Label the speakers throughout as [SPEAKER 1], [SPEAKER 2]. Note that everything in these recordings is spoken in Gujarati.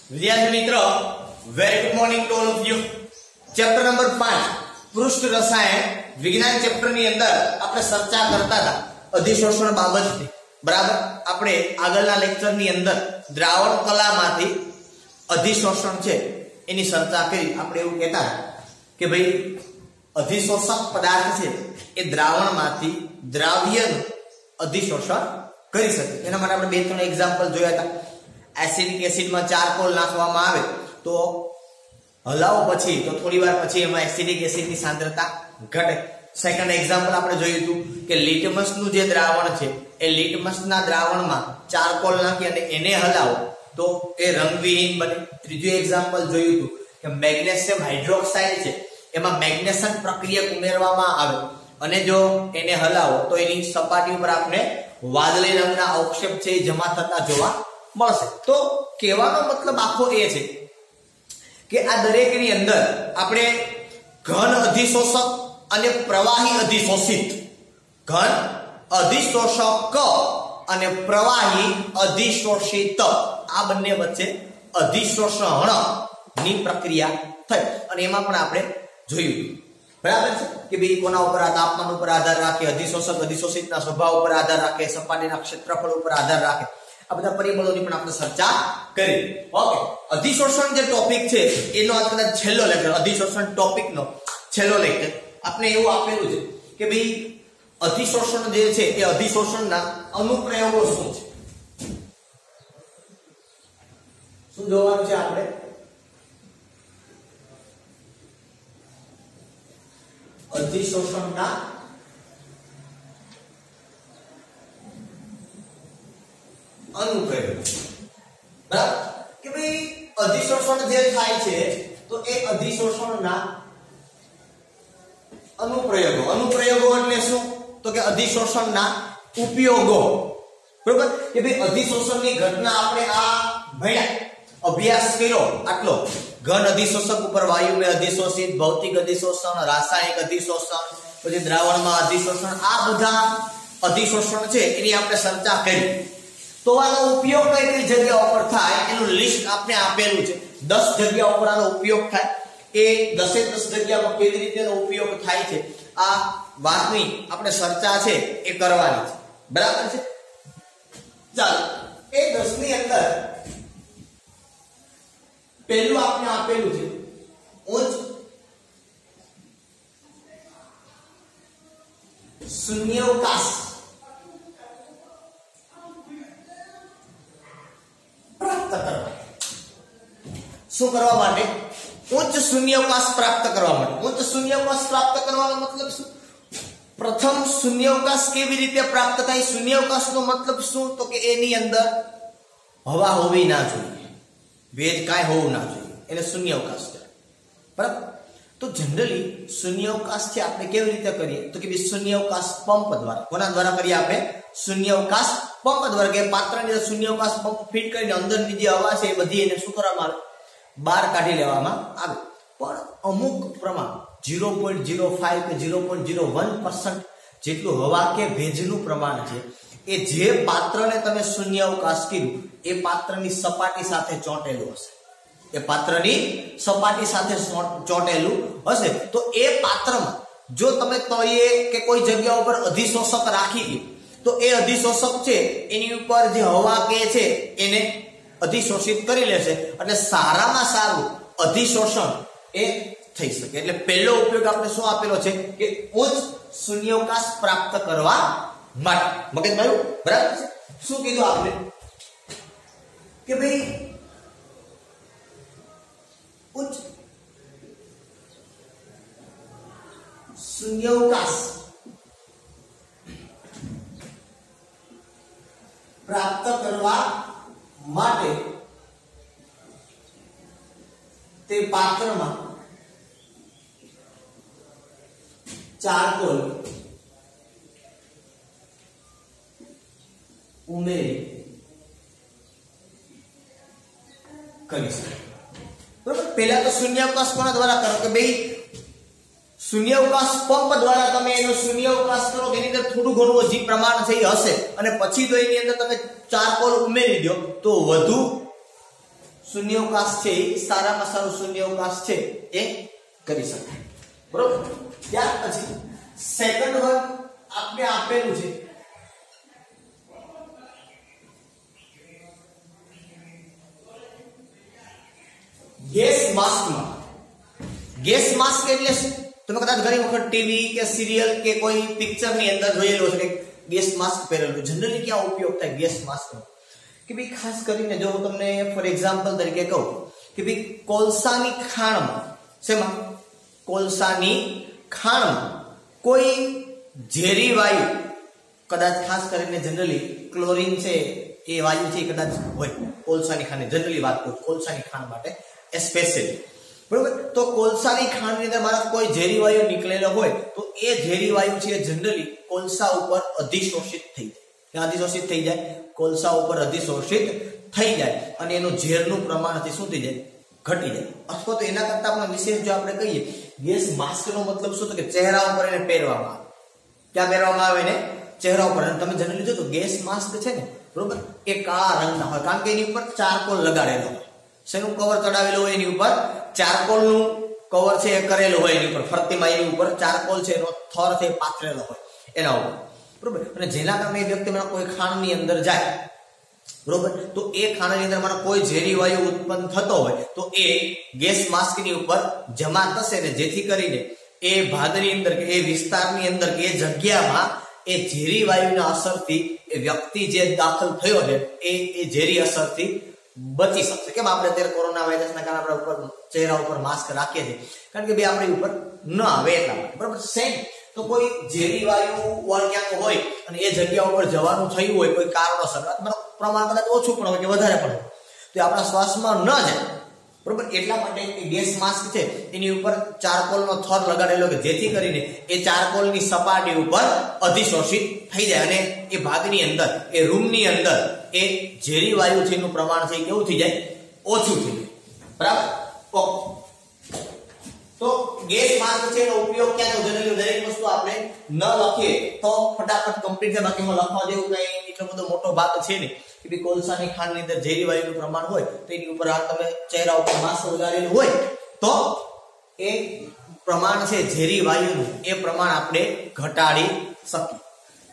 [SPEAKER 1] વિદ્યાર્થી મિત્રો, very good morning to all of you. Chapter number 5 પૃષ્ઠ રસાયણ વિજ્ઞાન ચેપ્ટર ની અંદર આપણે ચર્ચા કરતા હતા અધિશોષણ બાબતની. બરાબર, આપણે આગળના લેક્ચર ની અંદર દ્રાવણ કલામાંથી અધિશોષણ છે એની ચર્ચા કરી. આપણે એવું કહેતા કે ભાઈ અધિશોષક પદાર્થ છે એ દ્રાવણમાંથી દ્રાવ્યનું અધિશોષણ કરી શકે. એના માટે આપણે બે ત્રણ એક્ઝામ્પલ જોયા હતા. એસિડિક એસિડમાં ચારકોલ નાખવામાં આવે તો હલાવો પછી તો થોડી વાર પછી એમાં એસિડિક એસિડની સાંદ્રતા ઘટે. સેકન્ડ એક્ઝામ્પલ આપણે જોયું હતું કે લિટમસનું જે દ્રાવણ છે એ લિટમસના દ્રાવણમાં ચારકોલ નાખી અને એને હલાવો તો એ રંગવિહીન બને. ત્રીજું એક્ઝામ્પલ જોયું હતું કે મેગ્નેશિયમ હાઇડ્રોક્સાઇડ છે એમાં મેગ્નેશન પ્રક્રિયા ઉમેરવામાં આવે અને જો એને હલાવો તો એની સપાટી ઉપર આપણે વાદળી રંગના અવક્ષેપ છે એ જમા થતા જોવા મળશે. તો કહેવાનો મતલબ આખો એ છે કે આ દરેકની અંદર આપણે ઘન અધિશોષક અને પ્રવાહી અધિશોષિત, ઘન અધિશોષક અને પ્રવાહી અધિશોષિત આ બંને વચ્ચે અધિશોષણની પ્રક્રિયા થઈ અને એમાં પણ આપણે જોયું. બરાબર છે કે ભાઈ કોના ઉપર તાપમાન ઉપર આધાર રાખે, અધિશોષક અધિશોષિતના સ્વભાવ ઉપર આધાર રાખે, સપાટીના ક્ષેત્રફળ ઉપર આધાર રાખે. આ બધા પરિબળોની પણ આપણે ચર્ચા કરી. ઓકે, અધિશોષણ જે ટોપિક છે એનો આ છેલ્લો લેક્ચર, અધિશોષણ ટોપિકનો છેલ્લો લેક્ચર. આપણે એવું આપેલું છે કે ભાઈ અધિશોષણ જે છે એ અધિશોષણના અનુપ્રયોગો શું છે, શું જોવાનું છે આપણે. અધિશોષણના અનુપ્રયોગ. બરાબર કે ભાઈ અધિશોષણ જે થાય છે તો એ અધિશોષણના અનુપ્રયોગો. અનુપ્રયોગો એટલે શું તો કે અધિશોષણના ઉપયોગો. બરાબર કે ભાઈ અધિશોષણની ઘટના આપણે આ ભણ્યા, અભ્યાસ કર્યો આટલો. ઘન અધિશોષક ઉપર વાયુને અધિશોષિત, ભૌતિક અધિશોષણ, રાસાયણિક અધિશોષણ, પછી દ્રાવણમાં અધિશોષણ, આ બધા અધિશોષણ છે એની આપણે ચર્ચા કરી. તો આનો ઉપયોગ કઈ કઈ જગ્યા ઉપર થાય એનું લિસ્ટ આપણે આપેલું છે. 10 જગ્યા ઉપર આનો ઉપયોગ થાય. એ 10 જગ્યામાં કેવી રીતે એનો ઉપયોગ થાય છે આ વાતની આપણે ચર્ચા છે એ કરવાની છે. બરાબર છે. ચાલો, એ 10 ની અંદર પહેલું આપણે આપેલું છે ઉચ્ચ શૂન્યાવકાશ પ્રાપ્ત કરવા. શું કરવા માટે? ઉચ્ચ શૂન્યાવકાશ પ્રાપ્ત કરવા માટે. ઉચ્ચ શૂન્યાવકાશ પ્રાપ્ત કરવાનો મતલબ શું? પ્રથમ શૂન્યાવકાશ કેવી રીતે પ્રાપ્ત થાય? શૂન્યાવકાશનો મતલબ શું તો કે એની અંદર હવા હોવી ના જોઈએ, ભેજ કાંઈ હોવું ના જોઈએ, એને શૂન્યાવકાશ કહેવાય. બરાબર. તો જનરલી શૂન્યાવકાશ છે આપણે કેવી રીતે કરીએ તો કે શૂન્યાવકાશ પંપ દ્વારા. કોના દ્વારા કરીએ આપણે? શૂન્યાવકાશ પંપ દ્વારા. કે પાત્રની અંદર શૂન્યાવકાશ પંપ ફિટ કરીને અંદરની જે હવા છે એ બધી એને શું કરવામાં આવે? બહાર કાઢી લેવામાં આવે. પણ અમુક પ્રમાણ 0.05 કે 0.01% જેટલું હવા કે ભેજનું પ્રમાણ છે એ જે પાત્રને તમે શૂન્યાવકાશ કીધું એ પાત્રની સપાટી સાથે ચોંટેલું હશે. એ પાત્રની સપાટી સાથે ચોંટેલું હશે. તો એ પાત્રમાં જો તમે તળિયે કે કોઈ જગ્યા ઉપર અધિશોષક રાખી દો તો એ અધિશોષક છે એની ઉપર જે હવા કે છે એને અધિશોષિત કરી લેશે અને સારામાં સારું અધિશોષણ એ થઈ શકે. એટલે પહેલો ઉપયોગ આપણે શું આપેલો છે કે ઉચ્ચ શૂન્યાવકાશ પ્રાપ્ત કરવા માટે. મગજ માર્યું? બરાબર છે. શું કીધું આપણે કે ભાઈ ઉચ્ચ શૂન્યાવકાશ પ્રાપ્ત કરવા માટે તે પાત્રમાં ચારકોલ ઉમેરી કરી શકે. બરોબર. પહેલા તો શૂન્યાવકાશ કોના દ્વારા કરો કે ભાઈ શૂન્યાવકાશ પંપ દ્વારા તમે એનો શૂન્યાવકાશ કરો એની અંદર થોડું ઘણું જે પ્રમાણ છે એ હશે અને પછી તો એની અંદર તમે ચારકોલ ઉમેરી દો તો વધુ શૂન્યાવકાશ છે સારામાં સારું શૂન્યાવકાશ છે એ કરી શકાય બરોબર ત્યાર પછી સેકન્ડ વન આપણે આપેલું છે ગેસ માસ્ક એટલે શું તમે કદાચ ઘણી વખત ટીવી કે સિરિયલ કે કોઈ પિક્ચર ની અંદર જોયેલું છે કે ગેસ માસ્ક પહેરેલું જનરલી ક્યાં ઉપયોગ થાય ગેસ માસ્ક નો કે ભાઈ ખાસ કરીને જો હું તમને ફોર એક્ઝામ્પલ તરીકે કહું કે ભાઈ કોલસાની ખાણમાં શેમાં કોલસાની ખાણમાં કોઈ ઝેરી વાયુ કદાચ ખાસ કરીને જનરલી ક્લોરીન છે એ વાયુ છે કદાચ હોય કોલસાની ખાણ જનરલી વાત કરું કોલસાની ખાણ માટે સ્પેશિયલી બરોબર તો કોલસાની ખાણની અંદર મારા કોઈ ઝેરી વાયુ નીકળેલો હોય તો એ ઝેરી વાયુ છે જનરલી કોલસા ઉપર અધિશોષિત થઈ જાય અધિશોષિત થઈ જાય કોલસા ઉપર અધિશોષિત થઈ જાય અને એનું ઝેરનું પ્રમાણ શું થઈ જાય ઘટી જાય અથવા તો એના કરતા પણ વિશેષ જો આપણે કહીએ ગેસ માસ્કનો મતલબ શું કે ચહેરા ઉપર એને પહેરવામાં આવે ક્યાં પહેરવામાં આવે ને ચહેરા ઉપર અને તમે જનરલી જો તો ગેસ માસ્ક છે ને બરોબર એ કાળા રંગના હોય કારણ કે એની ઉપર ચારકોલ લગાડેલો હોય શેનું કવર ચડાવેલું હોય એની ઉપર ચારકોલનું કવર છે એ કરેલું હોય એની ઉપર ફરતીમાં એની ઉપર ચારકોલ છે એનો થર છે પાથરેલો હોય એના ઉપર બરોબર અને જેના કારણે વ્યક્તિ કોઈ ખાણની અંદર જાય બરોબર તો એ ખાણની અંદર મને કોઈ ઝેરી વાયુ ઉત્પન્ન થતો હોય તો એ ગેસ માસ્કની ઉપર જમા થશે ને જેથી કરીને એ ભાગની અંદર કે એ વિસ્તારની અંદર કે એ જગ્યામાં એ ઝેરી વાયુના અસરથી એ વ્યક્તિ જે દાખલ થયો છે એ ઝેરી અસરથી બચી શકશે કેમ આપણે અત્યારે કોરોના વાયરસના કારણે આપણે ઉપર ચહેરા ઉપર માસ્ક રાખીએ છીએ કારણ કે બે આપણી ઉપર ન આવે એટલા માટે બરાબર સેમ તો કોઈ ઝેરી વાયુ ક્યાંક હોય અને એ જગ્યા ઉપર જવાનું થયું હોય કોઈ કારણોસર પ્રમાણ કદાચ ઓછું પણ હોય કે વધારે પણ હોય તો આપણા શ્વાસમાં ન જાય બરોબર એટલા માટે ગેસ માસ્ક છે એની ઉપર ચારકોલનો થર લગાડેલો કે જેથી કરીને એ ચારકોલની સપાટી ઉપર અધિશોષિત થઈ જાય અને એ ભાગની અંદર એ રૂમની અંદર એ ઝેરી વાયુ છે એનું પ્રમાણ છે કેવું થઈ જાય ઓછું થઈ જાય બરાબર તો ગેસ માસ્ક છે એનો ઉપયોગ ક્યાં તો જનરલી દરેક વસ્તુ આપણે ન લખીએ તો ફટાફટ કમ્પ્લીટ છે બાકી લખવા જેવું કઈ એટલો બધો મોટો ભાગ છે ને કે ભઈ કોલસાની ખાણની અંદર ઝેરી વાયુનું પ્રમાણ હોય તો એની ઉપર આ તમે ચહેરા ઉપર માસ્ક લગાડેલું હોય તો એ પ્રમાણ છે ઝેરી વાયુનું એ પ્રમાણ આપણે ઘટાડી શકીએ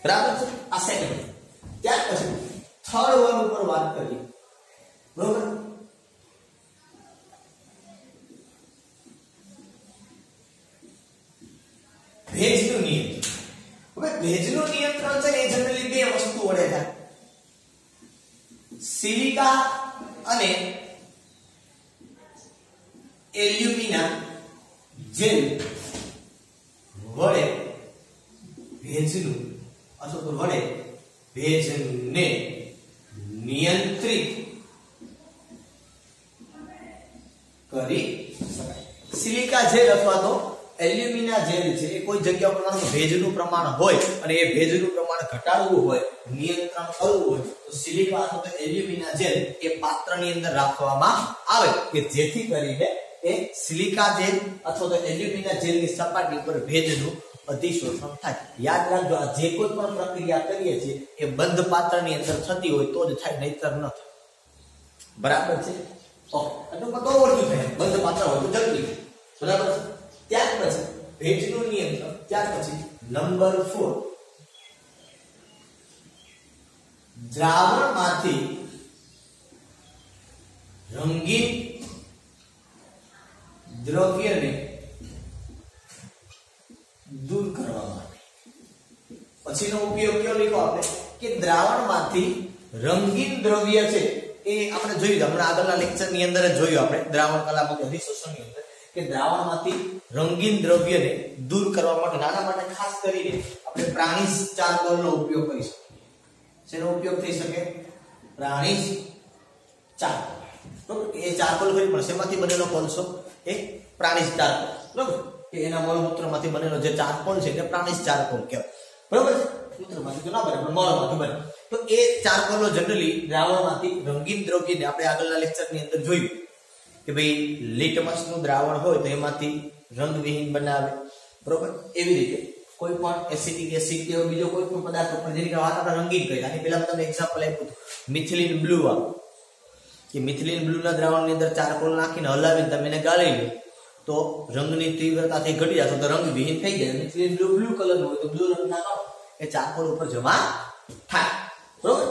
[SPEAKER 1] બરાબર છે આ સેકન્ડ ત્યાર પછી થર્ડ વન ઉપર વાત કરીએ બરોબર ભેજનું નિયંત્રણ હવે ભેજનું નિયંત્રણ છે એ જનરલી બે વસ્તુ વડે થાય સિલિકા અને એલ્યુમિના જેલ વડે ભેજનું અથવા તો વડે ભેજને નિયંત્રિત કરી શકાય સિલિકા જેલ અથવા તો એલ્યુમિના જેલ છે એ કોઈ જગ્યા ઉપર ભેજનું પ્રમાણ હોય અને એ ભેજનું પ્રમાણ ઘટાડવું હોય નિયંત્રણ કરવું હોય તો સિલિકા અથવા તો એલ્યુમિના જેલ એ પાત્રની અંદર રાખવામાં આવે કે જેથી કરીને એ સિલિકા જેલ અથવા તો એલ્યુમિના જેલની સપાટી પર ભેજનું અધિશોષણ થાય યાદ રાખજો આ જે કોઈ પણ પ્રક્રિયા કરીએ છીએ એ બંધ પાત્રની અંદર થતી હોય તો જ થાય નહીતર ન થાય બરાબર છે એટલે તો ઓળખ્યું થાય બંધ પાત્ર હોય તો જલ્દી બરાબર છે ત્યાર પછી ભેજનું નિયંત્રણ ત્યાર પછી નંબર 4 દ્રાવણમાંથી રંગીન દ્રવ્યને દૂર કરવા માટે પછીનો ઉપયોગ કયો લીધો આપણે કે દ્રાવણમાંથી રંગીન દ્રવ્ય છે એ આપણે જોયું હમણાં આગળના લેક્ચરની અંદર જ જોયું આપણે દ્રાવણ કલામાં અધિશોષણની અંદર કે દ્રાવણમાંથી રંગીન દ્રવ્યને દૂર કરવા માટે નાના માટે ખાસ કરીને આપણે પ્રાણીજ ચારકોલનો ઉપયોગ કરી શકીએ શેનો ઉપયોગ થઈ શકે પ્રાણીજ ચારકોલ બરોબર એ ચારકોલ કરી પણ શેમાંથી બનેલો કોલસો એ પ્રાણીજ ચારકોલ બરોબર કે એના મળમૂત્રમાંથી બનેલો જે ચારકોલ છે એ પ્રાણીજ ચારકોલ કહેવાય બરોબર મૂત્રમાંથી તો ના બને પણ મળમાંથી બને તો એ ચારકોલનો જનરલી દ્રાવણમાંથી રંગીન દ્રવ્યને આપણે આગળના લેક્ચરની અંદર જોયું કે ભાઈ લિટમસનું દ્રાવણ હોય તો એમાંથી રંગવિહીન બનાવે બરોબર એવી રીતે કોઈ પણ એસિટિક એસિડ કે બીજો કોઈ પણ પદાર્થ ઉપર જેની વાત આપણે રંગીન કરી આની પહેલા તમને એક્ઝામ્પલ આપ્યું હતું મિથિલિન બ્લુ કે મિથિલિન બ્લુના દ્રાવણની અંદર ચારકોલ નાખીને હલાવીને તમે એને ગાળી લો તો રંગની તીવ્રતાથી ઘટી જાય તો રંગ વિહીન થઈ જાય. મિથિલિન બ્લુ કલર હોય તો બ્લુ રંગના કણો એ ચારકોલ ઉપર જમા થાય. બરોબર.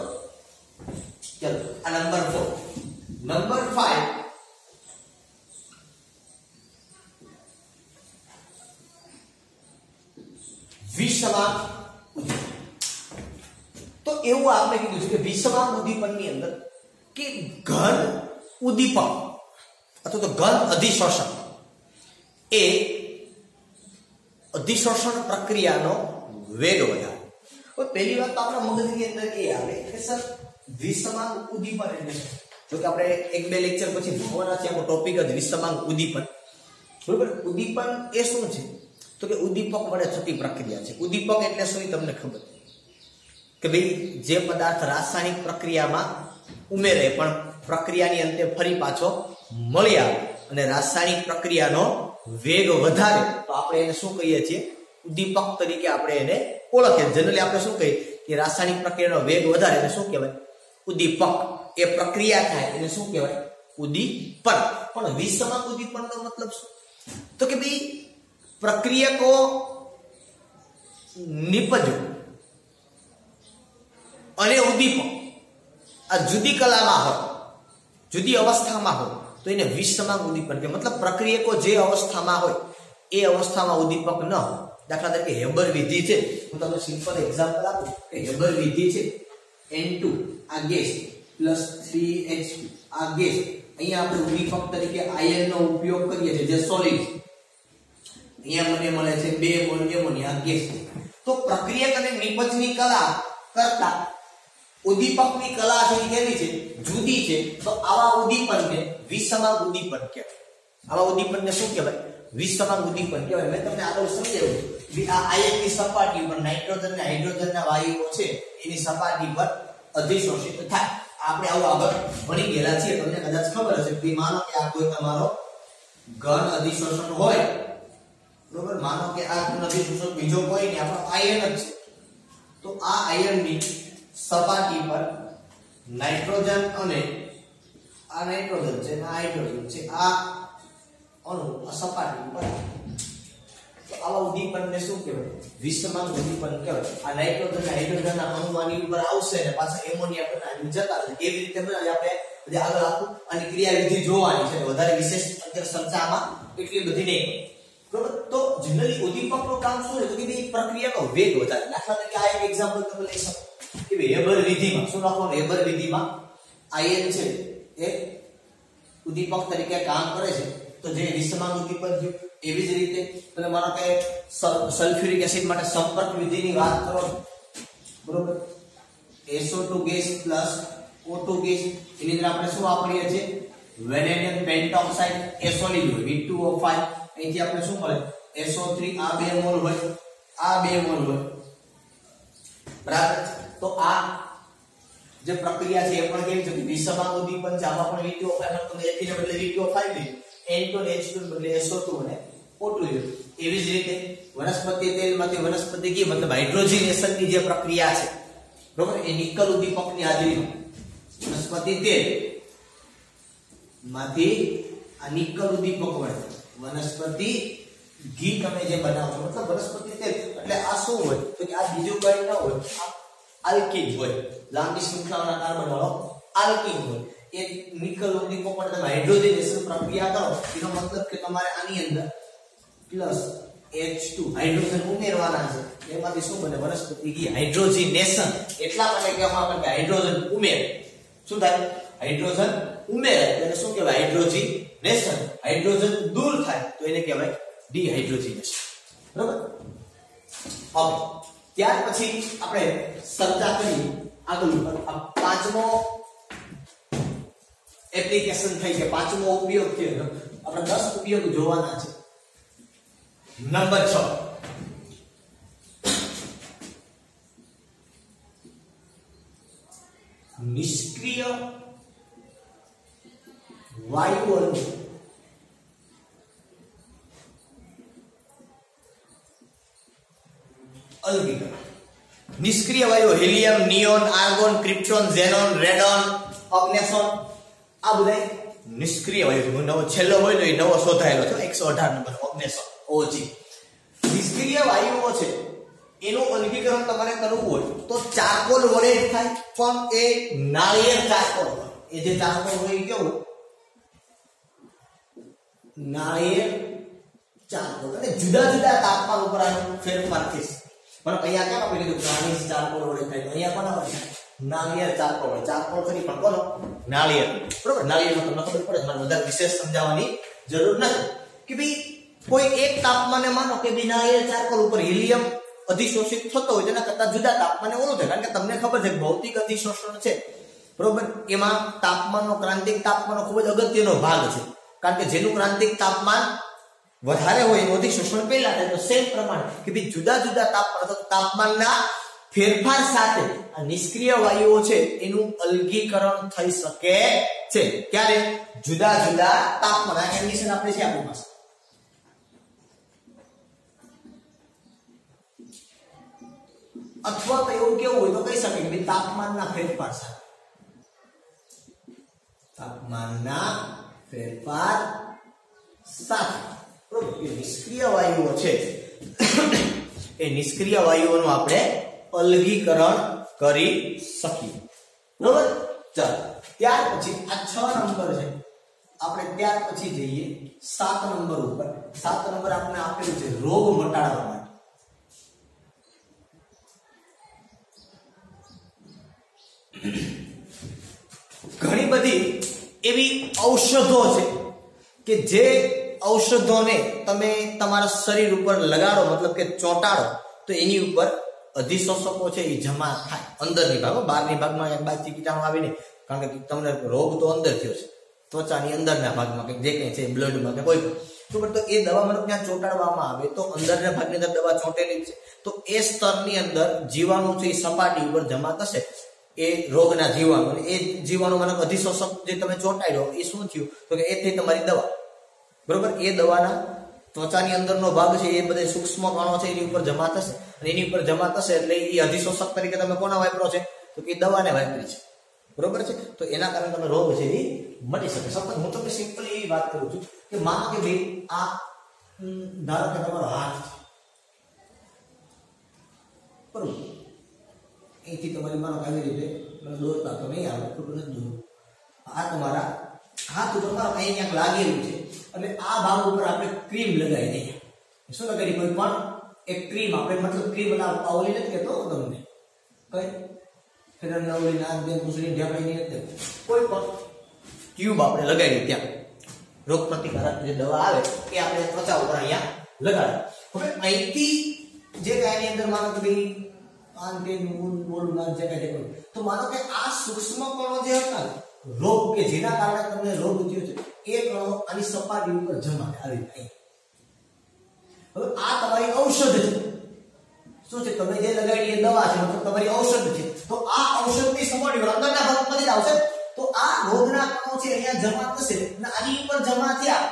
[SPEAKER 1] ચલો આ નંબર 4. નંબર 5 વિષમાંગ ઉદ્દીપક. તો એવું આપણે કીધું છે કે વિષમાંગ ઉદ્દીપકની અંદર કે ઘન ઉદ્દીપક અથવા તો ઘન અધિશોષણ એ અધિશોષણ પ્રક્રિયાનો વેગ વધારે. તો પહેલી વાત તો આપણા મગજની અંદર એ આવે કે સર વિષમાંગ ઉદ્દીપક એટલે જો કે આપણે એક બે લેક્ચર પછી ભણવાના છે આપણો ટોપિક જ વિષમાંગ ઉદ્દીપન. બરોબર. ઉદ્દીપન એ શું છે તો કે ઉદ્દીપક વડે થતી પ્રક્રિયા છે. ઉદ્દીપક એટલે શું તમને ખબર કે ભાઈ જે પદાર્થ રાસાયણિક પ્રક્રિયામાં ઉમેરે પણ પ્રક્રિયાની અંતે ફરી પાછો મળી આવે અને રાસાયણિક પ્રક્રિયાનો વેગ વધારે તો આપણે એને શું કહીએ છીએ ઉદ્દીપક તરીકે આપણે એને ઓળખીએ. જનરલી આપણે શું કહીએ કે રાસાયણિક પ્રક્રિયાનો વેગ વધારે એને શું કહેવાય ઉદ્દીપક. એ પ્રક્રિયા થાય એને શું કહેવાય ઉદ્દીપન. પણ વિષમાંગ ઉદ્દીપનનો મતલબ શું તો કે ભાઈ પ્રક્રિયકો નિપજો અને ઉદ્દીપક આ જુદી કલામાં હોય જુદી અવસ્થામાં હોય તો એને વિષમાંગ ઉદ્દીપન કે મતલબ પ્રક્રિયકો જે અવસ્થામાં હોય એ અવસ્થામાં ઉદ્દીપક ન હોય. દાખલા તરીકે હેબર વિધિ છે. હું તમને સિમ્પલ એક્ઝામ્પલ આપું કે હેબર વિધિ છે N2 આ ગેસ પ્લસ 3H2 આ ગેસ અહીંયા આપણે ઉદ્દીપક તરીકે આયનનો ઉપયોગ કરીએ છીએ જે સોલિડ. અહીંયા મને મળે છે 2 મોલ એમોનિયા ગેસ. તો પ્રક્રિયક અને નિપજની કલા કરતા ઉદ્દીપકની કલા છે કેવી છે જુદી છે. તો આવા ઉદ્દીપનને વિષમાંગ ઉદ્દીપન કહેવાય. આવા ઉદ્દીપનને શું કહેવાય વિષમાંગ ઉદ્દીપન કહેવાય. મેં તમને આગળ સમજાવ્યું કે આ આયનની સપાટી પર નાઇટ્રોજન અને હાઇડ્રોજનના વાયુઓ છે એની સપાટી પર અધિશોષિત થાય. આપણે આવું આગળ ભણી ગયેલા છીએ. તમને કદાચ ખબર હશે કે માનો કે આ કોઈ તમારો ઘન અધિશોષણ હોય. બરોબર. માનો કે આ ઘન અધિશોષણ બીજો કોઈ નહીં આપણો આયન જ છે. તો આ આયનની સપાટી પર નાઇટ્રોજન અને આ નાઇટ્રોજન છે આ હાઇડ્રોજન છે આ અણુ આ સપાટી પર તો આવા ઉદ્દીપનને શું કહેવાય વિષમાંગ ઉદ્દીપન કહેવાય. આ નાઇટ્રોજન અને હાઇડ્રોજનના અણુની ઉપર આવશે અને પાછા એમોનિયા પર જતા રહેશે. એવી રીતે આપણે જે આગળ આપું અને ક્રિયાવિધિ જોવાની છે. વધારે વિશેષ અત્યારે ચર્ચામાં એટલી બધી નહીં. બરોબર. તો જનરલી ઉદ્દીપકનું કામ શું છે તો કે ભાઈ પ્રક્રિયાનો વેગ વધારે. દાખલા તરીકે આ એક એક્ઝામ્પલ તમે લઈ શકો કે ભાઈ હેબર વિધિમાં શું લખવાનું હેબર વિધિમાં આયન છે એ ઉદ્દીપક તરીકે કામ કરે છે. તો જે વિષમાંગ ઉદ્દીપન છે એવી જ રીતે તમે માનો કે સલ્ફ્યુરિક એસિડ માટે સંપર્ક વિધિની વાત કરો બરોબર. SO2 gas plus O2 gas એની અંદર આપણે શું વાપરીએ છીએ વેનેડિયમ પેન્ટોક્સાઇડ એ સોલિડ હોય V2O5. અહીંથી આપણે શું મળે SO3 આ 2 મોલ હોય આ 2 મોલ હોય. બરાબર. તો આ જે પ્રક્રિયા છે એ પણ કેવી છે વિષમાંગ ઉદ્દીપન છે. આમાં પણ V2O5 તમે એથી ને બદલે V2O5 લીધું N2 અને H2 ને બદલે SO2 અને O2 લીધું. એવી જ રીતે વનસ્પતિ તેલમાંથી વનસ્પતિ ઘી મતલબ હાઇડ્રોજનેશનની જે પ્રક્રિયા છે બરોબર એ નિકલ ઉદ્દીપકની હાજરીમાં વનસ્પતિ તેલ માંથી આ નિકલ ઉદ્દીપક મળે. વનસ્પતિ ઘી તમે જે બનાવો છો મતલબ વનસ્પતિ તેલ એટલે આ શું હોય તો કે આ બીજું કઈ ન હોય આ આલ્કીન હોય. લાંબી શૃંખલાના કાર્બન વાળો આલ્કીન હોય. એ નિકલ ઉદ્દીપક પર તમે હાઇડ્રોજનેશન પ્રક્રિયા કરો એનો મતલબ કે તમારે આની અંદર પ્લસ H2 હાઇડ્રોજન ઉમેરવાના છે. એમાંથી શું બને વનસ્પતિ ઘી હાઇડ્રોજનેશન. એટલા માટે કહેવામાં આવે કે હાઇડ્રોજન ઉમેર શું થાય હાઇડ્રોજન ઉમેરે એટલે શું કહેવાય હાઇડ્રોજનેશન. હાઇડ્રોજન દૂર થાય તો એને કહેવાય ડિહાઇડ્રોજનેશન. બરાબર. ઓકે. ત્યાર પછી આપણે ચર્ચા કરી આગળ ઉપર આ પાંચમો એપ્લિકેશન થઈ કે પાંચમો ઉપયોગ છે. આપણે 10 ઉપયોગ જોવાના છે. નંબર 6 નિષ્ક્રિય વાયુઓનું અલગીકરણ. નિષ્ક્રિય વાયુઓ helium neon argon krypton xenon radon oganesson આ બધા નિષ્ક્રિય વાયુ છે. નવો છેલ્લો હોય એ નવો શોધાયેલો છે 118 નંબર ઓગ્નેસો ઓજી. નિષ્ક્રિય વાયુઓ છે એનું અલગીકરણ તમારે કરવું હોય તો ચારકોલ વડે થાય, પણ એ નાળિયેર ચારકોલ હોય. એ જે ચારકોલ હોય કેવું નાળિયેર ચારકોલ, અને જુદા જુદા તાપમાન ઉપર આનો ફેરફાર થશે. પણ અહીંયા કેમ આપણે કીધું નાળિયેર ચારકોલ વડે થાય, તો અહીંયા કોના વડે નાળિયેર ચારકોલ વડે. ચારકોલ કરી પણ કોનો નાળિયેર, બરોબર. નાળિયેરમાં તમને ખબર પડે, મારે વધારે વિશેષ સમજાવવાની જરૂર નથી કે ભાઈ કોઈ એક તાપમાને માનો કે ભાઈ નાળિયેર ચારકોલ ઉપર હિલિયમ અધિશોષિત થતો હોય તેના કરતા જુદા તાપમાને ઓલું થાય. કારણ કે તમને ખબર છે ભૌતિક અધિશોષણ છે, બરોબર, એમાં તાપમાનનો ક્રાંતિક તાપમાનનો ખૂબ જ અગત્યનો ભાગ છે. કારણ કે જેનું ક્રાંતિક તાપમાન વધારે હોય એનું અધિશોષણ પહેલા થાય. તો સેમ પ્રમાણે કે ભાઈ જુદા જુદા તાપમાન અથવા તાપમાનના ફેરફાર સાથે આ નિષ્ક્રિય વાયુઓ છે એનું અલગીકરણ થઈ શકે છે. ક્યારે? જુદા જુદા તાપમાન. આ કન્ડિશન આપણે છે આપણી પાસે. અથવા તો એવું કેવું હોય તો કહી શકે કે તાપમાનના ફેરફાર સાથે, તાપમાનના ફેરફાર સાથે, બરોબર. એ નિષ્ક્રિય વાયુઓ છે એ નિષ્ક્રિય વાયુઓનું આપણે અલગીકરણ કરી શકીએ, બરોબર. ચાલો ત્યાર પછી આ 6 નંબર છે, આપણે ત્યાર પછી જઈએ 7 નંબર ઉપર. 7 નંબર આપણે આપેલું છે રોગ મટાડવા માટે. ઘણી બધી એવી ઔષધો છે કે જે ઔષધોને તમે તમારા શરીર ઉપર લગાડો, મતલબ કે ચોંટાડો, તો એની ઉપર અધિશોષકો છે એ જમા થાય અંદરની ભાગ. બહારની ભાગમાં એક બાજથી કીટાણુ આવીને, કારણ કે તમને રોગ તો અંદર થયો છે ત્વચાની અંદરના ભાગમાં, કે જે કંઈ છે બ્લડમાં કે કોઈ પણ, તો એ દવા મને ત્યાં ચોંટાડવામાં આવે તો અંદરના ભાગની અંદર દવા ચોંટેલી છે, તો એ સ્તરની અંદર જીવાણુ છે એ સપાટી ઉપર જમા થશે, એ રોગના જીવાણુ. અને એ જીવાણુ મને અધિશોષક જે તમે ચોંટાડ્યો એ શું થયું તો કે એ થઈ તમારી દવા, બરોબર. એ દવાના ત્વચાની અંદરનો ભાગ છે એ બધા સૂક્ષ્મ કણો છે એની ઉપર જમા થશે, અને એની ઉપર જમા થશે એટલે એ અધિશોષક તરીકે તમે કોના વાપરો છે તો કે દવાને વાપરી છે, બરોબર છે. તો એના કારણે તમે રોગ છે એ મટી શકે. સપોઝ હું તમને સિમ્પલી એવી વાત કરું છું કે માનો કે ભાઈ આ ધારો કે તમારો હાથ છે, બરોબર, અહીંથી તમારી માનો આવી રીતે દોરતા તો નહીં આવે, ખોટું નથી દોરવું. આ તમારા હાથ ઉપર મારો અહીં ક્યાંક લાગેલું છે, એટલે આ ભાગ ઉપર આપણે ક્રીમ લગાવી દઈએ. શું લગાવી? કોઈ પણ એક ક્રીમ, આપણે મતલબ ક્રીમ ઓલી નથી કહેતો તમને, કઈ ફેરન ઓલી નાક દે મુસળી ઢેકણી નથી, કોઈ પણ ટ્યુબ આપણે લગાવી ત્યાં રોગ પ્રતિકારક જે દવા આવે એ આપણે ત્વચા ઉપર અહીંયા લગાડે. હવે અહીંથી જે કાંઈની અંદર માનો કે ભાઈ તો માનો કે આ સૂક્ષ્મ કણો જે હતા રોગ કે જેના કારણે તમને રોગ થયો છે એ કણો આની સપાટી ઉપર જમા આવી જાય. હવે આ તમારી ઔષધ છે. શું છે? તમે જે લગાડી એ દવા છે, મતલબ તમારી ઔષધ છે. તો આ ઔષધની સપાટી પર અંદરના ભાગમાં જ આવશે, તો આ રોગના કણો છે અહીંયા જમા થશે અને આની ઉપર જમા થયા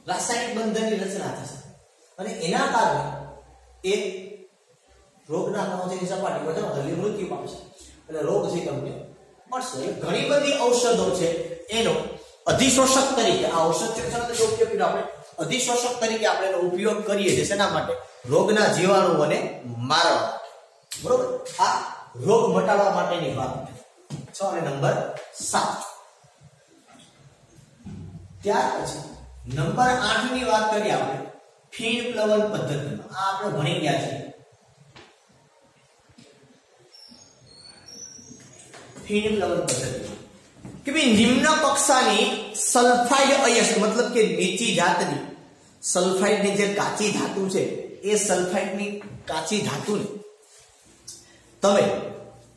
[SPEAKER 1] રાસાયણિક બંધનની રચના થશે, અને એના કારણે એ રોગના કણો છે સપાટી પર જમા થશે, મૃત્યુ પામશે, એટલે રોગ છે તમને મળશે. ઘણી બધી ઔષધો છે એનો અધિશોષક તરીકે, આ ઔષધ છે આપણે અધિશોષક તરીકે આપણે એનો ઉપયોગ કરીએ છીએ. શેના માટે? રોગના જીવાણુઓને મારવા, બરોબર. આ રોગ મટાડવા માટેની વાત. 6 અને નંબર 7. ત્યાર પછી નંબર 8 ની વાત કરીએ આપણે ફીણ પ્લવન પદ્ધતિમાં. આ આપણે ભણી ગયા છીએ. ફીણ પ્લવન પદ્ધતિ કે ભાઈ નિમ્ન કક્ષાની સલ્ફાઇડ અયસ્ક, મતલબ કે નીચી જાતની સલ્ફાઇડની જે કાચી ધાતુ છે એ સલ્ફાઇડની કાચી ધાતુને તમે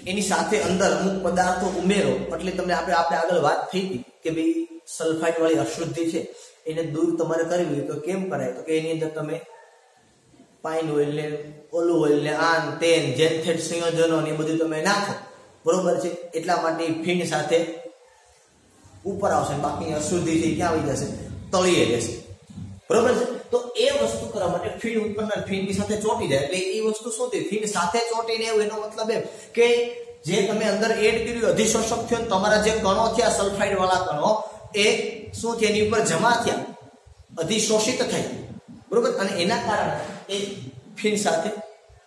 [SPEAKER 1] એની સાથે અંદર અમુક પદાર્થો ઉમેરો એટલે તમને આપણે આગળ વાત થઈ હતી કે ભાઈ સલ્ફાઇડ વાળી અશુદ્ધિ છે એને દૂર તમારે કરવી હોય તો કેમ કરાય? તો કે એની અંદર તમે પાઇન ઓઇલ ને ઓલિવ ઓઇલ ને આન તેન જેન્થેટ સંયોજનો ને એ બધું તમે નાખો, બરોબર છે. એટલા માટે ફીણ સાથે ઉપર આવશે, બાકી અશુદ્ધિ છે ક્યાં આવી જશે? તળિયે જશે, બરોબર છે. તો એ વસ્તુ કરવા માટે ફીણ ઉત્પન્ન ફીણની સાથે ચોંટી જાય એટલે એ વસ્તુ શું થઈ? ફીણ સાથે ચોંટીને એવું એનો મતલબ એમ કે જે તમે અંદર એડ કર્યું અધિશોષક થયો ને તમારા જે કણો થયા સલ્ફાઇડ વાળા કણો એ શું થયા એની ઉપર જમા થયા અધિશોષિત થયા બરોબર અને એના કારણે એ ફીણ સાથે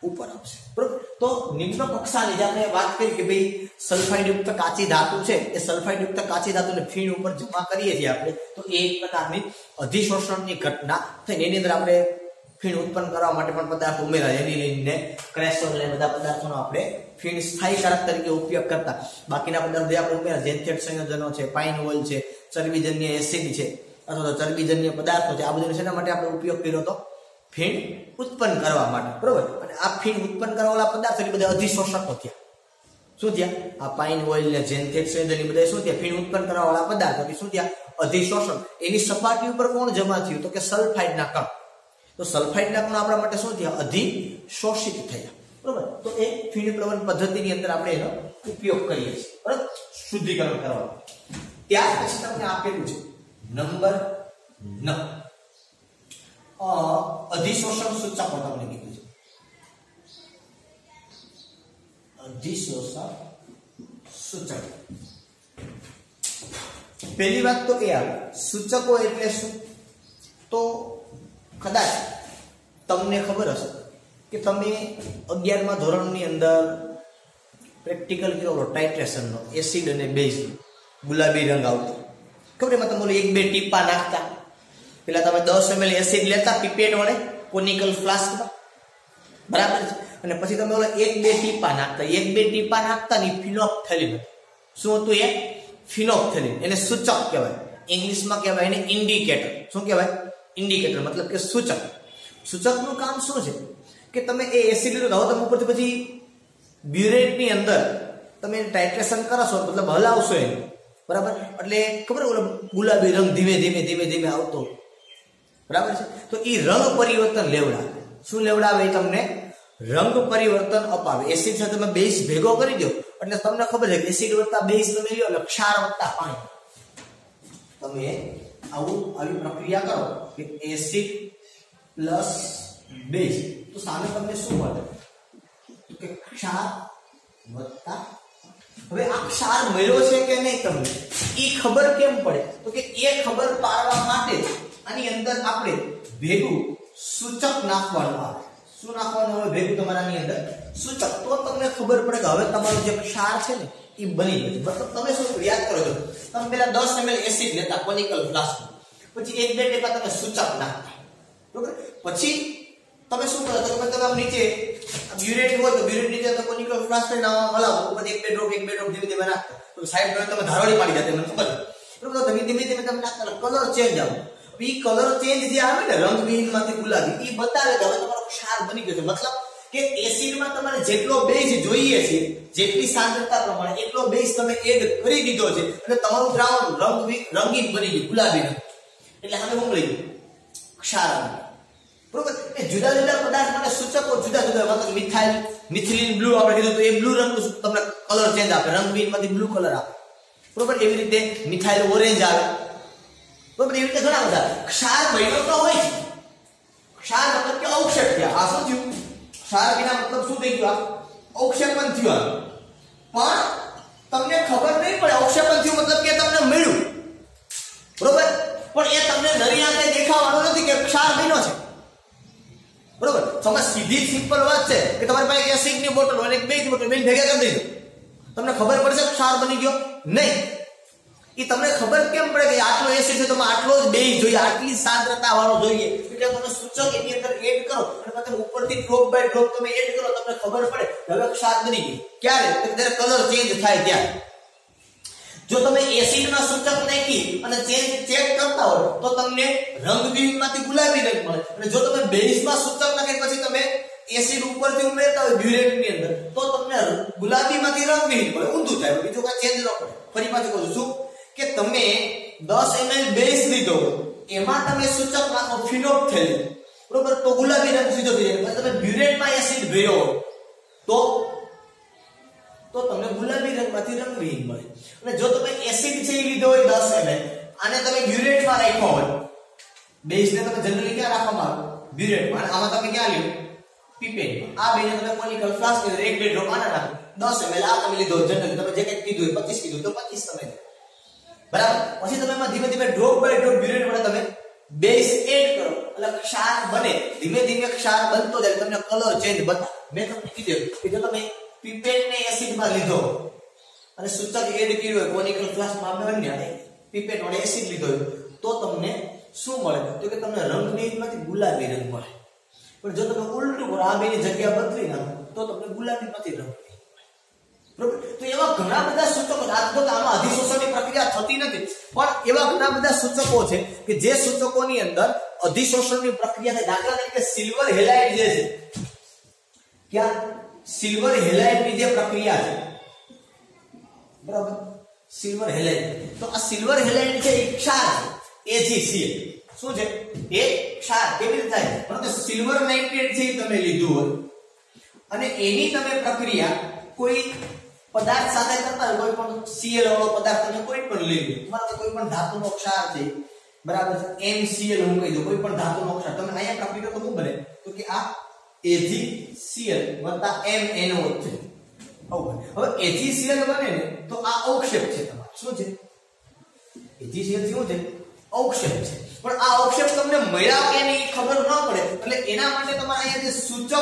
[SPEAKER 1] ઉપર આવશે બરોબર તો નિમ્ન કક્ષાની જે આપણે વાત કરી કે ભાઈ સલ્ફાઇડ યુક્ત કાચી ધાતુ છે એ સલ્ફાઇડ યુક્ત કાચી ધાતુને ફીણ ઉપર જમા કરીએ છીએ આપણે તો એ એક પ્રકારની અધિશોષણની ઘટના થઈને એની અંદર આપણે ફીણ ઉત્પન્ન કરવા માટે પણ પદાર્થ ઉમેરા એનિલિન ક્રેસોલ ને બધા પદાર્થોનો આપણે ફીણ સ્થાયીકારક તરીકે ઉપયોગ કરતા બાકીના પદાર્થો આપણે ઉમેરા ઝેન્થેટ સંયોજનો છે પાઇન ઓઇલ છે ચરબીજન્ય એસિડ છે અથવા તો ચરબીજન્ય પદાર્થો છે આ બધું શેના માટે આપણે ઉપયોગ કર્યો તો ફીણ ઉત્પન્ન કરવા માટે બરોબર અને આ ફીણ ઉત્પન્ન કરવા વાળા પદાર્થો એ બધા અધિશોષકો થયા શું થયા આ પાઇન ઓઇલ ને ઝેન્થેટ સંયોજન બધા શું થયા ફીણ ઉત્પન્ન કરવા વાળા પદાર્થો શું થયા અધિશોષણ એની સપાટી ઉપર કોણ જમા થયું તો કે સલ્ફાઇડના કણ તો સલ્ફાઇડના કણો આપણા માટે શું થયા અધિશોષિત થયા બરોબર તો એ ફીણ પ્રવહન પદ્ધતિની અંદર આપણે એનો ઉપયોગ કરીએ છીએ બરોબર શુદ્ધિકરણ કરવા ત્યાર પછી તમને આપેલું છે નંબર 9 અધિશોષણ સૂચકો તમને કીધું છે અધિશોષણ સૂચક પહેલી વાત તો એ આવે સૂચકો એટલે શું તો કદાચ તમને ખબર હશે કે તમે 11મા ધોરણની અંદર પ્રેક્ટિકલ કર્યો ટાઇટ્રેશનનો એસિડ અને બેઝ ગુલાબી રંગ આવતો ખબર એમાં તમે એક બે ટીપા નાખતા પેલા તમે 10 ml એસિડ લેતા પીપેટ વડે કોનિકલ ફ્લાસ્કમાં બરાબર છે અને પછી તમે ઓલા એક બે ટીપા નાખતા ની ફિનોપ્થેલિન શું હતું એ ફિનોપ્થેલિન એને સૂચક કહેવાય ઇંગ્લિશમાં કહેવાય એને ઇન્ડિકેટર શું કહેવાય ઇન્ડિકેટર મતલબ કે સૂચકનું કામ શું છે કે તમે એ એસિડ લો તમે ઉપરથી પછી બ્યુરેટની અંદર તમે ટાઇટ્રેશન કરશો મતલબ હલાવશો એને બરાબર એટલે ખબર ઓલો ગુલાબી રંગ ધીમે ધીમે આવતો બરાબર છે તો એ રંગ પરિવર્તન લેવડાવે શું લેવડાવે તમને રંગ પરિવર્તન અપાવે એસિડ સાથે તમે બેઝ ભેગો કરી દો એટલે તમને ખબર છે કે એસિડ વત્તા બેઝ તમે લ્યો એટલે ક્ષાર વત્તા પાણી તમે આવી પ્રક્રિયા કરો કે એસિડ પ્લસ બેઝ તો સામે તમને શું મળે કે ક્ષાર વત્તા હવે આ ક્ષાર મળ્યો છે કે નહીં તમને એ ખબર કેમ પડે તો કે એ ખબર પાડવા માટે આની અંદર આપણે ભેગું સૂચક નાખવાનું આવે શું નાખવાનું આવે ભેગું તમારાની અંદર સૂચક તો તમને ખબર પડે કે હવે તમારો જે ક્ષાર છે ને એ બની ગયો મતલબ તમે શું યાદ કરો છો તમે પેલા 10 ml એસિડ લેતા કોનિકલ ફ્લાસ્ક પછી એક બે ટેપા તમે સૂચક નાખતા બરોબર પછી તમે શું કરો તો તમે નીચે બ્યુરેટ હોય તો બ્યુરેટ નીચે તો કોનિકલ ફ્લાસ્ક ને હલાવો ઉપર એક બે ડ્રોપ ધીમે ધીમે નાખતા તો સાઈડ પર તમે ધારોડી પાડી જતા મને ખબર બરોબર તો ધીમે ધીમે તમે નાખતા કલર ચેન્જ આવે એ કલર ચેન્જ જે આવે ને રંગવિહીનમાંથી ગુલાબી એ બતાવે કે હવે તમારો ક્ષાર બની ગયો છે મતલબ કે એસિડમાં તમારે જેટલો બેઝ જોઈએ છે જેટલી સાંદ્રતા પ્રમાણે એટલો બેઝ તમે એડ કરી દીધો છે અને તમારું દ્રાવણ રંગીન બની ગયું ગુલાબી રંગ એટલે હવે શું મળી ગયું ક્ષાર બરોબર એ જુદા જુદા પદાર્થ માટે સૂચકો જુદા જુદા મતલબ મિથાઇલ મિથિલિન બ્લુ આપણે કીધું તો એ બ્લુ રંગ તમને કલર ચેન્જ આપે રંગવિહીનમાંથી બ્લુ કલર આપે બરોબર એવી રીતે મિથાઇલ ઓરેન્જ આવે બરોબર એવી રીતે ઘણા બધા ક્ષાર બન્યો તો હોય છે ક્ષાર મતલબ કે અવક્ષેપ થયા આ શું થયું ક્ષાર વિના મતલબ શું થઈ ગયું આ અવક્ષેપન થયું પણ તમને ખબર નહીં પડે અવક્ષેપન થયું મતલબ કે તમને મળ્યું બરોબર પણ એ તમને નરી આંખે દેખાવાનું નથી કે ક્ષાર બન્યો છે બરોબર સમજ સીધી સિમ્પલ વાત છે કે તમારી પાસે એસિડની બોટલ અને એક બેઝ બોટલ બેન ભેગા કરી દીધો તમને ખબર પડશે ક્ષાર બની ગયો નહીં એ તમને ખબર કેમ પડે કે આટલો એસિડ છે તમે આટલો જ બેઝ જોઈએ આટલી સાંદ્રતા વાળો જોઈએ એટલે તમે સૂચક એની અંદર એડ કરો અને પછી ઉપરથી ડ્રોપ બાય ડ્રોપ તમે એડ કરો તમને ખબર પડે કે હવે ક્ષાર બની ગયો ક્યારે ત્યારે કલર ચેન્જ થાય ત્યારે જો તમે એસિડના સૂચક નાખી અને ચેક કરતા હો તો તમને રંગવિહીનમાંથી ગુલાબી રંગ મળે અને જો તમે બેઝમાં સૂચક નાખી પછી તમે એસિડ ઉપરથી ઉમેરતા હોય બ્યુરેટની અંદર તો તમને ગુલાબીમાંથી રંગવિહીન મળે ઊંધું થાય બીજું કઈ ચેન્જ ન પડે ફરી પાછું કહું છું કે તમે 10 ml બેઝ લીધો એમાં તમે સૂચક નાખો ફિનોપ્થેલિન બરોબર તો ગુલાબી રંગ સીધો થઈ જાય તમે બ્યુરેટમાં એસિડ ભર્યો તો તમને ગુલાબી રંગમાંથી રંગવિહીન મળે અને જો તમે એસિડ છે એ લીધો હોય 10 ml આને તમે બ્યુરેટમાં રાખ્યો હોય બેઝને તમે જનરલી ક્યાં રાખવામાં આવે બ્યુરેટમાં આમાં તમે ક્યાં લ્યો પીપેટ આ બેને તમે કોનિકલ ફ્લાસ્ક ની અંદર એક બે ડ્રોપ આના નાખો 10 ml આ તમે લીધો જનરલી તમે જે કંઈ કીધું 25 કીધું તો 25 તમે બરાબર પછી તમે એમાં ધીમે ધીમે ડ્રોપ બાય ડ્રોપ યુરિન વડે તમે બેઝ એડ કરો એટલે ક્ષાર બને ધીમે ધીમે ક્ષાર બનતો જાય તમને કલર ચેન્જ બતા મેં તમને કીધું કે જો તમે પીપેટ ને એસિડ માં લીધો અને સૂચક એડ કર્યું હોય કોનિકલ ફ્લાસ્ક માં આપણે અન્ય પીપેટ વડે એસિડ લીધો તો તમને શું મળે તો કે તમને રંગનીમાંથી ગુલાબી રંગ મળે પણ જો તમે ઉલટું કરો આ બેની જગ્યા બદલી નાખો તો તમને ગુલાબીમાંથી રંગ બરોબર તો એવા ઘણા બધા સૂચકો આ તો આમાં અધિશોષણની પ્રક્રિયા થતી નથી પણ એવા ઘણા બધા સૂચકો છે કે જે સૂચકોની અંદર અધિશોષણની પ્રક્રિયા થાય દાખલા તરીકે સિલ્વર હેલાઇડ જે છે ક્યાં સિલ્વર હેલાઇડની જે પ્રક્રિયા છે બરાબર સિલ્વર હેલાઇડ તો આ સિલ્વર હેલાઇડ છે એક ક્ષાર છે AgCl શું છે એ ક્ષાર કેવી રીતે થાય પરંતુ સિલ્વર નાઇટ્રેટ છે તમે લીધું હોય અને એની તમે પ્રક્રિયા કોઈ પદાર્થ સાથે કરતા હોય કોઈ પણ Cl વાળો પદાર્થ તમે કોઈ પણ લઈ લો માનો કોઈ પણ ધાતુનો ક્ષાર છે બરાબર MCl હું કહી દઉં કોઈ પણ ધાતુનો ક્ષાર તમે અહીંયા પ્રક્રિયા તો શું બને તો કે આ AgCl MnO છે હવે AgCl બને ને તો આ અવક્ષેપ છે તમારો શું છે AgCl શું છે અવક્ષેપ છે પણ આ અવક્ષેપ તમને મળ્યા કે નહીં ખબર ન પડે એટલે એના માટે તમારે અહીંયા જે સૂચક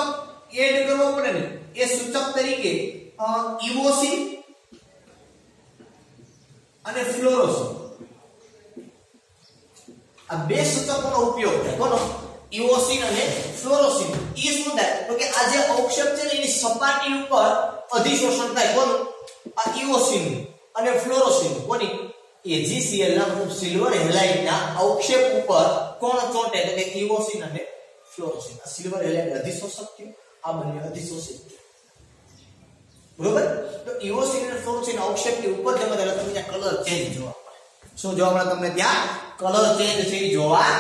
[SPEAKER 1] એડ કરવો પડે ને એ સૂચક તરીકે ઇવોસિન અને ફ્લોરોસિન આ બે સૂચકોનો ઉપયોગ થાય કોનો ઇવોસિન અને ફ્લોરોસિન એ શું થાય તો કે આ જે અવક્ષેપ છે ને એની સપાટી ઉપર અધિશોષણ થાય કોનું આ ઇવોસિન અને ફ્લોરોસિન કોની AgCl ના મતલબ સિલ્વર હેલાઇડ ના અવક્ષેપ ઉપર કોણ ચોંટે તો કે ઇવોસિન અને ફ્લોરોસિન આ સિલ્વર હેલાઇડ અધિશોષક છે આ બંને અધિશોષિત છે બરોબર તો ઇવોસિન અને ફ્લોરોસિન અવક્ષેપની ઉપર જમા એટલે તમને કલર ચેન્જ જોવા મળે શું જોવા મળે તમને ત્યાં કલર ચેન્જ છે જોવા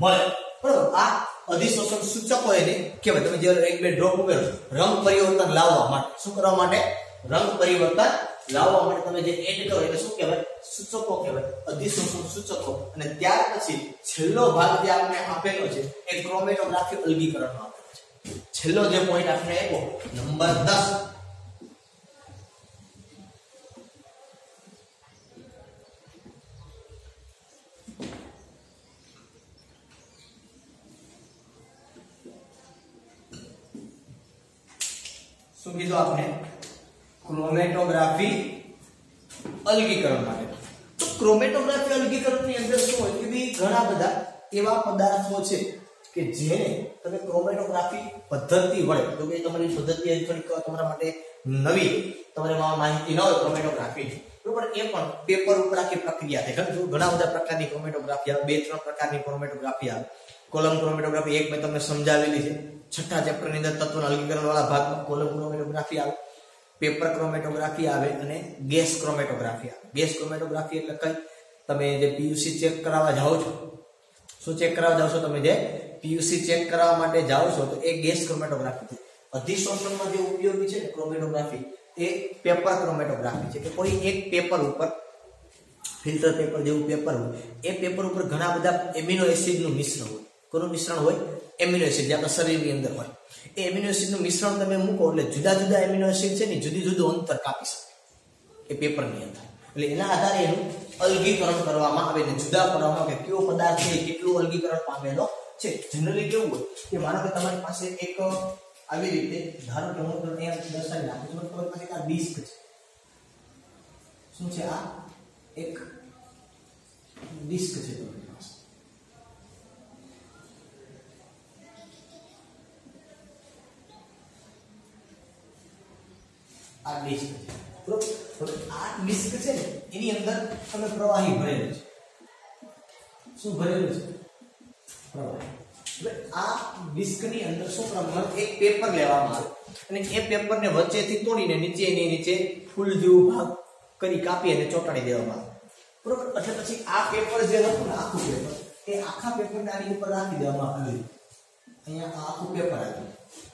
[SPEAKER 1] મળે બરોબર આ અધિશોષણ સૂચકો એને કહેવાય તમે જે એક બે ડ્રોપ ઉમેરો રંગ પરિવર્તન લાવવા માટે શું કરવા માટે રંગ પરિવર્તન લાવવા માટે તમે જે એડ કરો એટલે શું કહેવાય સૂચકો કહેવાય અધિશોષણ સૂચકો અને ત્યાર પછી છેલ્લો ભાગ જે આપણે આપેલો છે એ ક્રોમેટોગ્રાફી અલગીકરણનો આપેલો છે છેલ્લો જે પોઈન્ટ આપણે આપ્યો નંબર 10 શું કીધું આપણે ક્રોમેટોગ્રાફી અલગીકરણ માટે તો ક્રોમેટોગ્રાફી અલગીકરણની અંદર શું હોય કે ભઈ ઘણા બધા એવા પદાર્થો છે કે જેને તમે ક્રોમેટોગ્રાફી પદ્ધતિ વડે તો કે તમારી પદ્ધતિ થોડીક તમારા માટે નવી તમારે માહિતી ન હોય ક્રોમેટોગ્રાફી બરોબર એ પણ પેપર ઉપર આખી પ્રક્રિયા થાય ઘણા બધા પ્રકારની ક્રોમેટોગ્રાફી આવે બે ત્રણ પ્રકારની ક્રોમેટોગ્રાફી આવે કોલમ ક્રોમેટોગ્રાફી એક મેં તમને સમજાવેલી છે છઠ્ઠા ચેપ્ટરની અંદર તત્વના અલગીકરણ વાળા ભાગમાં કોલમ ક્રોમેટોગ્રાફી આવે પેપર ક્રોમેટોગ્રાફી આવે અને ગેસ ક્રોમેટોગ્રાફી આવે ગેસ ક્રોમેટોગ્રાફી એટલે કઈ તમે જે પીયુસી ચેક કરાવવા જાઓ છો શું ચેક કરાવવા જાઓ છો તમે જે પીયુસી ચેક કરાવવા માટે જાઓ છો તો એ ગેસ ક્રોમેટોગ્રાફી છે અધિશોષણમાં જે ઉપયોગી છે ક્રોમેટોગ્રાફી એ પેપર ક્રોમેટોગ્રાફી છે કે કોઈ એક પેપર ઉપર ફિલ્ટર પેપર જેવું પેપર હોય એ પેપર ઉપર ઘણા બધા એમિનો એસિડનું મિશ્રણ હોય કોનું મિશ્રણ હોય એમિનો એસિડ જે આપણા શરીરની અંદર હોય એ એમિનો એસિડનું મિશ્રણ તમે મૂકો એટલે જુદા જુદા એમિનો એસિડ છે ને જુદી જુદું અંતર કાપી શકે એ પેપરની અંદર એટલે એના આધારે એનું અલગીકરણ કરવામાં આવે ને જુદા પાડવામાં આવે કયો પદાર્થ છે કેટલું અલગીકરણ પામેલો છે જનરલી કેવું હોય કે માનો કે તમારી પાસે એક આવી રીતે ધારો કે હું તમને અહીંયા દર્શાવી નાખું છું તમારી પાસે એક આ ડિસ્ક છે શું છે આ એક ડિસ્ક છે તમારી પાસે આ ડિસ્ક છે બરોબર હવે આ ડિસ્ક છે ને એની અંદર તમે પ્રવાહી ભરેલું છે શું ભરેલું છે પ્રવાહી એટલે આ ડિસ્કની અંદર શું કરવામાં એક પેપર લેવામાં આવે અને એ પેપરને વચ્ચેથી તોડીને નીચે ફૂલ જેવું ભાગ કરી કાપી અને ચોંટાડી દેવામાં આવે બરોબર એટલે પછી આ પેપર જે હતું ને આખું પેપર એ આખા પેપરને આની ઉપર રાખી દેવામાં આવ્યું અહીંયા આ આખું પેપર આવ્યું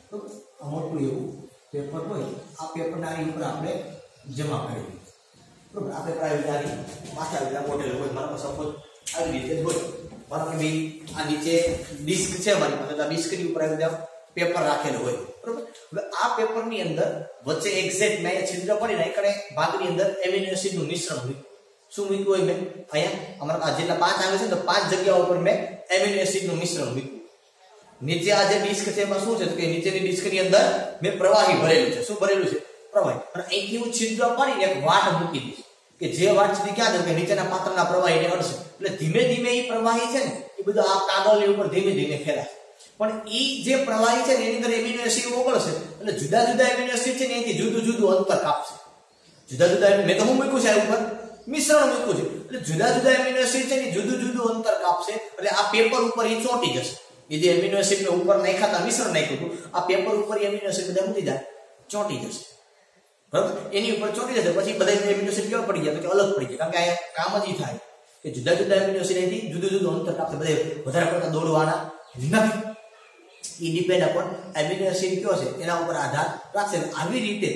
[SPEAKER 1] બરોબર આ મોટું એવું પેપર હોય આ પેપરને આની ઉપર આપણે જમા કરી દઈએ બરોબર આ પેપર આવી જાય પાછા આવી મોડેલ હોય મારા સપોઝ આવી રીતે હોય માનો કે ભાઈ આ નીચે ડિસ્ક છે મારી પાસે આ ડિસ્કની ઉપર આવી જાવ પેપર રાખેલું હોય બરોબર. હવે આ પેપરની અંદર વચ્ચે એક્ઝેક્ટ મેં છિદ્ર પડીને એકડે ભાગની અંદર એમિનો એસિડનું મિશ્રણ હોય. શું મૂક્યું હોય મેં અહીંયા અમારા જેટલા 5 આવે છે તો 5 જગ્યાઓ પર મેં એમિનો એસિડનું મિશ્રણ મૂક્યું. નીચે આ જે ડિસ્ક છે એમાં શું છે કે નીચેની ડિસ્કની અંદર મેં પ્રવાહી ભરેલું છે. શું ભરેલું છે? પ્રવાહી. અને અહીંથી હું છિદ્ર પાડીને એક વાટ મૂકી દઈશ કે જે વાટ સુધી ક્યાં જશે કે નીચેના પાત્રના પ્રવાહીને અડશે. એટલે ધીમે ધીમે એ પ્રવાહી છે ને એ બધું આ કાગળની ઉપર ધીમે ધીમે ફેલાશે. પણ એ જે પ્રવાહી છે ને એની અંદર એમિનો એસિડ ઓગળશે એટલે જુદા જુદા એમિનો એસિડ છે ને અહીંથી જુદું જુદું અંતર કાપશે. જુદા જુદા મેં તો હું મૂક્યું છે આ ઉપર મિશ્રણ મૂક્યું છે એટલે જુદા જુદા એમિનો એસિડ છે ને જુદું જુદું અંતર કાપશે એટલે આ પેપર ઉપર એ ચોંટી જશે. એ જે એમિનો એસિડ ને ઉપર નાખ્યા મિશ્રણ નાખ્યું હતું આ પેપર ઉપર એમિનો એસિડ બધા મૂકી જાય ચોંટી જશે બરાબર. એની ઉપર ચોંટી જશે પછી બધા એમિનો એસિડ કેવા પડી જાય તો કે અલગ પડી જાય. કારણ કે આ કામ જ થાય કે જુદા જુદા એમિનો એસિડ અહીંથી જુદું જુદું અંતર કાપશે. બધા વધારે પડતા દોડવાના નથી. એ ડિપેન્ડ અપોન એમિનો એસિડ કયો છે એના ઉપર આધાર રાખશે. આવી રીતે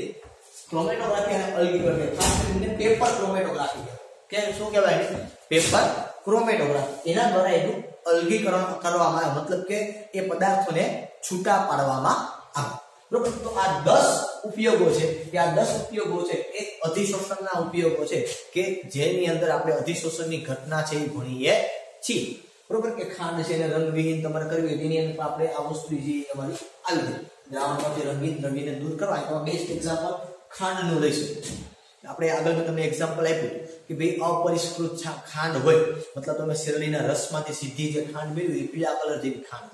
[SPEAKER 1] ક્રોમેટોગ્રાફી અને અલ્ગીગ્રાફી ખાસ કરીને પેપર ક્રોમેટોગ્રાફી કે શું કહેવાય પેપર ક્રોમેટોગ્રાફી એના દ્વારા એનું અલગીકરણ કરવામાં આવે મતલબ કે એ પદાર્થોને છૂટા પાડવામાં આવે બરોબર. તો આ 10 ઉપયોગો છે કે આ 10 ઉપયોગો છે એ અધિશોષણના ઉપયોગો છે કે જેની અંદર આપણે અધિશોષણની ઘટના છે એ ભણીએ છીએ બરોબર. કે ખાંડ છે એને રંગવિહીન તમારે કરવી હોય તેની અંદર આપણે આ વસ્તુ જે તમારી આવી ગઈ દ્રાવણમાંથી રંગીન દ્રવ્યને દૂર કરવા તો બેસ્ટ એક્ઝામ્પલ ખાંડનું લઈશું. આપણે આગળ મેં તમને એક્ઝામ્પલ આપ્યું કે ભાઈ અપરિષ્કૃત ખાંડ હોય મતલબ તમે શેરડીના રસમાંથી સીધી જે ખાંડ મેળવી એ પીળા કલર જેવી ખાંડ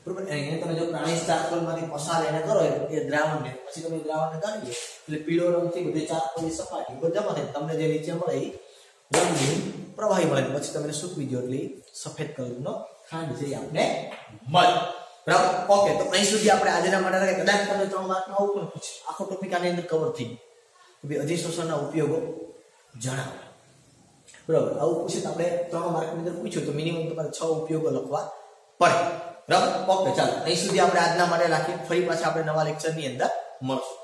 [SPEAKER 1] બરોબર. એને તમે જો પ્રાણી ચારકોલમાંથી પસાર એને કરો એ દ્રાવણને પછી તમે દ્રાવણને ગાળી એટલે પીળો રંગથી બધી ચારકોલની સપાટી ઉપર જમા થાય તમને જે નીચે મળે એ રંગીન પ્રવાહી મળે પછી તમને સૂકવી દો એટલે સફેદ કલરનો ખાંડ છે એ આપણે મળે બરાબર. ઓકે તો અહીં સુધી આપણે આજના માટે કદાચ તમને 3 માર્કમાં આવું પણ પૂછે આખો ટોપિક આની અંદર કવર થઈ ગયો. અધિશોષણના ઉપયોગો જણાવો બરાબર. આવું પૂછે તો આપણે 3 માર્કની અંદર પૂછ્યું તો મિનિમમ તમારે 6 ઉપયોગો લખવા પડે બરાબર. ઓકે ચાલો અહીં સુધી આપણે આજના માટે રાખીએ. ફરી પાછા આપણે નવા લેક્ચરની અંદર મળશું.